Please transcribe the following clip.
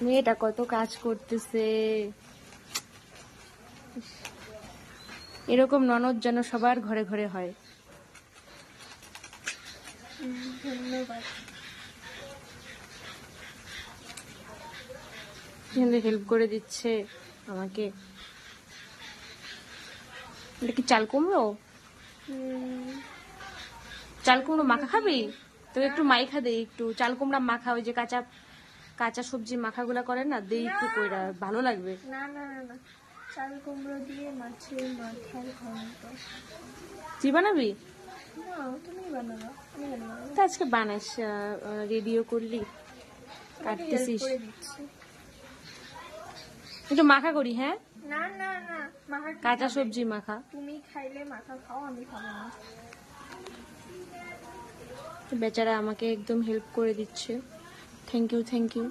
মেয়েটা কত কাজ করতেছে। এরকম ননদ যেন সবার ঘরে ঘরে হয়। ধন্যবাদ। হেল্প করে দিচ্ছে আমাকে। এটা কি চাল কুমড়ো? চাল কুমড়ো মাখা খাবি? তোকে একটু মাইখা দেই, একটু চাল কুমড়া মাখা, ওই যে কাঁচা কাঁচা সবজি মাখাগুলা করে না, দেই একটু কইরা, ভালো লাগবে। না না না না, চাল কুমড়ো দিয়ে মাছের মাথার ঘন্ট। তুই বানাবি? না, তুমি বানাবো, আমি বানাবো। তা আজকে বানাইস, রেডিও করলি, কাটতেছিস, একটু মাখা করি। হ্যাঁ না না না, মাখা কাঁচা সবজি মাখা। তুমি খাইলে মাখা খাও, আমি খাবো না। বেচারা আমাকে একদম হেল্প করে দিচ্ছে। Thank you, thank you.